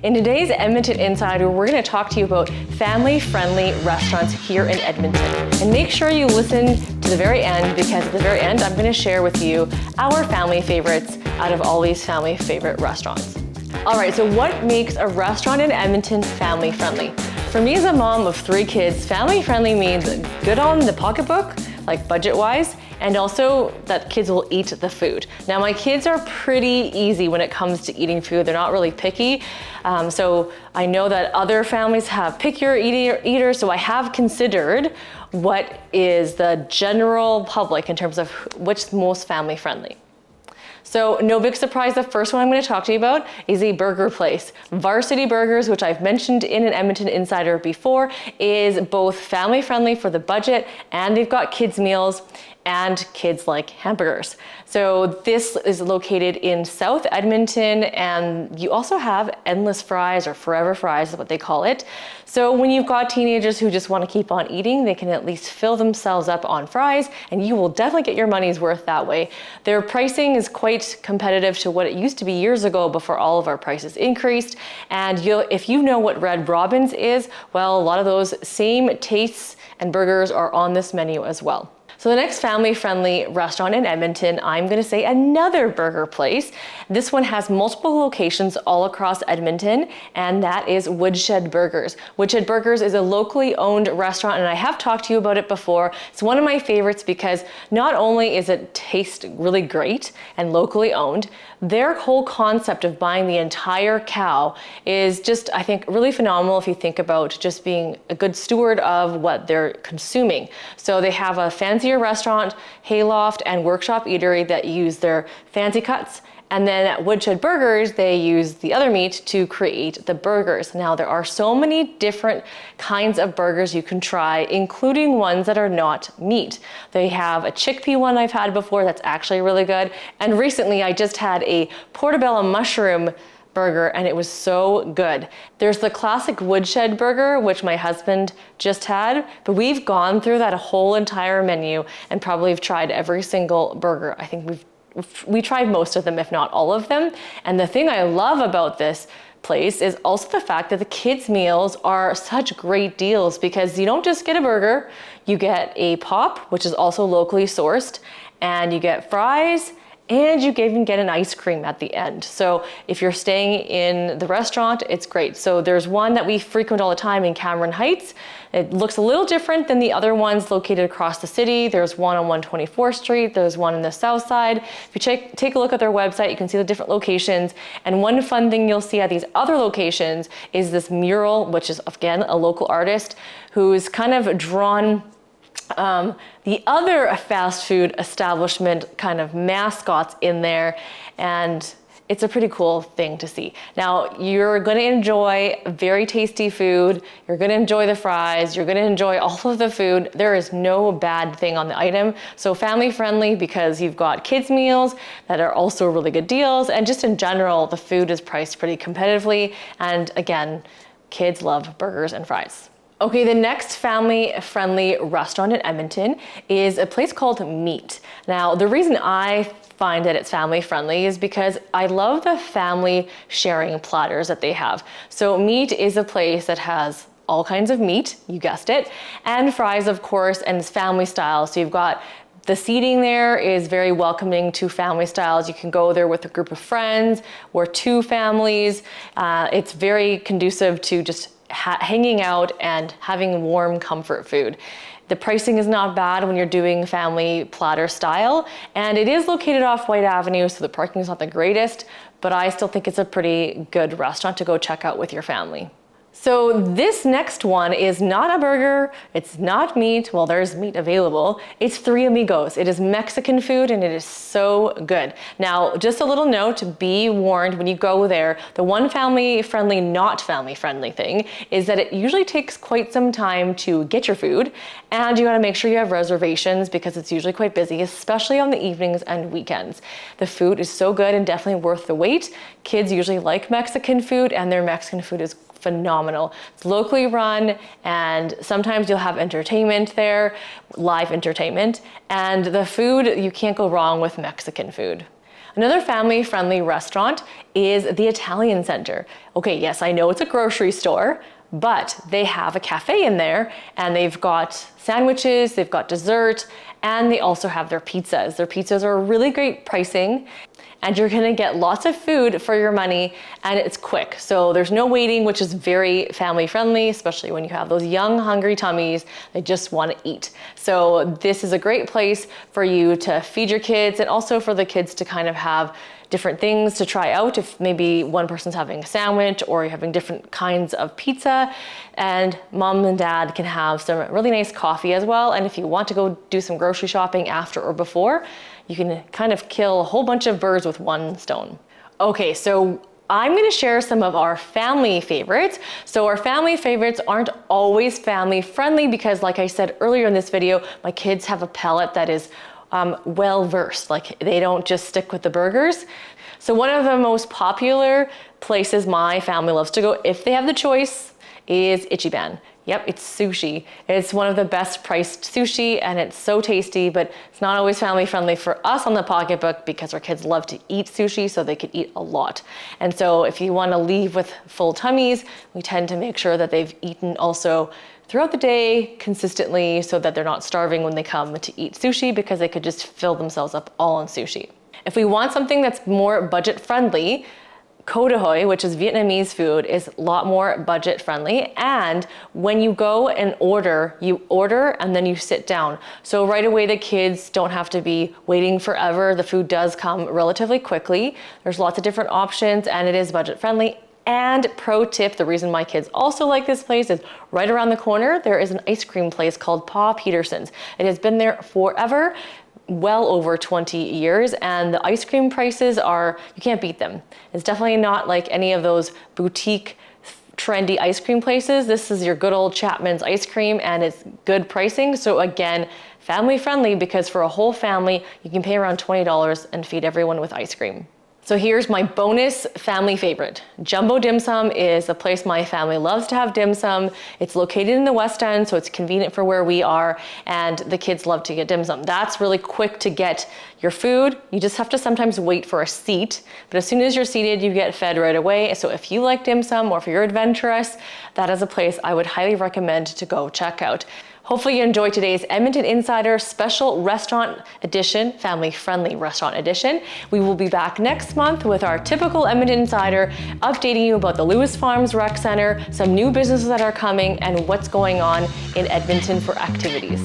In today's Edmonton Insider, we're going to talk to you about family-friendly restaurants here in Edmonton. And make sure you listen to the very end, because at the very end, I'm going to share with you our family favorites out of all these family favorite restaurants. All right, so what makes a restaurant in Edmonton family-friendly? For me as a mom of 3 kids, family-friendly means good on the pocketbook, like budget-wise, and also that kids will eat the food. Now, my kids are pretty easy when it comes to eating food. They're not really picky. So I know that other families have pickier eaters, so I have considered what is the general public in terms of which is most family friendly. So no big surprise, the first one I'm going to talk to you about is a burger place. Varsity Burgers, which I've mentioned in an Edmonton Insider before, is both family friendly for the budget, and they've got kids meals, and kids like hamburgers. So this is located in South Edmonton, and you also have endless fries, or forever fries is what they call it. So when you've got teenagers who just want to keep on eating, they can at least fill themselves up on fries, and you will definitely get your money's worth that way. Their pricing is quite competitive to what it used to be years ago before all of our prices increased. And if you know what Red Robin's is, well, a lot of those same tastes and burgers are on this menu as well. So the next family-friendly restaurant in Edmonton, I'm going to say another burger place. This one has multiple locations all across Edmonton, and that is Woodshed Burgers. Woodshed Burgers is a locally owned restaurant, and I have talked to you about it before. It's one of my favorites because not only is it taste really great and locally owned, their whole concept of buying the entire cow is just, I think, really phenomenal if you think about just being a good steward of what they're consuming. So they have a fancier restaurant, hayloft, and workshop eatery that use their fancy cuts. And then at Woodshed Burgers, they use the other meat to create the burgers. Now, there are so many different kinds of burgers you can try, including ones that are not meat. They have a chickpea one I've had before that's actually really good. And recently, I just had a portobello mushroom burger, and it was so good. There's the classic Woodshed burger, which my husband just had, but we've gone through that whole entire menu and probably have tried every single burger. I think we tried most of them, if not all of them. And the thing I love about this place is also the fact that the kids' meals are such great deals, because you don't just get a burger, you get a pop, which is also locally sourced, and you get fries, and you even get an ice cream at the end. So if you're staying in the restaurant, it's great. So there's one that we frequent all the time in Cameron Heights. It looks a little different than the other ones located across the city. There's one on 124th Street. There's one in the south side. If you take a look at their website, you can see the different locations. And one fun thing you'll see at these other locations is this mural, which is, again, a local artist who's kind of drawn the other fast food establishment kind of mascots in there, and it's a pretty cool thing to see. Now, you're going to enjoy very tasty food, you're going to enjoy the fries, you're going to enjoy all of the food. There is no bad thing on the item. So family friendly because you've got kids meals that are also really good deals, and just in general, the food is priced pretty competitively, and again, kids love burgers and fries. Okay, the next family-friendly restaurant in Edmonton is a place called Meat. Now, the reason I find that it's family-friendly is because I love the family sharing platters that they have. So Meat is a place that has all kinds of meat, you guessed it, and fries, of course, and it's family style. So you've got the seating there is very welcoming to family styles. You can go there with a group of friends or 2 families. It's very conducive to just hanging out and having warm comfort food. The pricing is not bad when you're doing family platter style, and it is located off White Avenue, so the parking is not the greatest, but I still think it's a pretty good restaurant to go check out with your family. So this next one is not a burger, it's not meat, well, there's meat available, it's Three Amigos. It is Mexican food, and it is so good. Now, just a little note, be warned when you go there, the one family-friendly, not family-friendly thing is that it usually takes quite some time to get your food, and you gotta make sure you have reservations because it's usually quite busy, especially on the evenings and weekends. The food is so good and definitely worth the wait. Kids usually like Mexican food, and their Mexican food is phenomenal. It's locally run, and sometimes you'll have entertainment there, live entertainment, and the food, you can't go wrong with Mexican food. Another family-friendly restaurant is the Italian Center. Okay, yes, I know it's a grocery store, but they have a cafe in there and they've got sandwiches, they've got dessert, and they also have their pizzas. Their pizzas are really great pricing and you're gonna get lots of food for your money and it's quick. So there's no waiting, which is very family friendly, especially when you have those young, hungry tummies that just wanna eat. So this is a great place for you to feed your kids and also for the kids to kind of have different things to try out. If maybe one person's having a sandwich or you're having different kinds of pizza, and mom and dad can have some really nice coffee as well. And if you want to go do some grocery shopping after or before, you can kind of kill a whole bunch of birds with one stone. Okay, so I'm gonna share some of our family favorites. So our family favorites aren't always family friendly because like I said earlier in this video, my kids have a palate that is well-versed, like they don't just stick with the burgers. So one of the most popular places my family loves to go, if they have the choice, is Ichiban. Yep, it's sushi. It's one of the best priced sushi and it's so tasty, but it's not always family friendly for us on the pocketbook because our kids love to eat sushi, so they could eat a lot. And so if you want to leave with full tummies, we tend to make sure that they've eaten also throughout the day consistently so that they're not starving when they come to eat sushi because they could just fill themselves up all on sushi. If we want something that's more budget friendly, Koda Hoy, which is Vietnamese food, is a lot more budget friendly. And when you go and order, you order and then you sit down. So right away, the kids don't have to be waiting forever. The food does come relatively quickly. There's lots of different options and it is budget friendly. And pro tip, the reason my kids also like this place is right around the corner, there is an ice cream place called Paw Petersons. It has been there forever, well over 20 years, and the ice cream prices are, you can't beat them. It's definitely not like any of those boutique trendy ice cream places. This is your good old Chapman's ice cream and it's good pricing. So again, family friendly because for a whole family, you can pay around $20 and feed everyone with ice cream. So here's my bonus family favorite. Jumbo Dim Sum is a place my family loves to have dim sum. It's located in the West End, so it's convenient for where we are, and the kids love to get dim sum. That's really quick to get your food. You just have to sometimes wait for a seat, but as soon as you're seated, you get fed right away. So if you like dim sum or if you're adventurous, that is a place I would highly recommend to go check out. Hopefully you enjoyed today's Edmonton Insider special restaurant edition, family-friendly restaurant edition. We will be back next month with our typical Edmonton Insider, updating you about the Lewis Farms Rec Center, some new businesses that are coming, and what's going on in Edmonton for activities.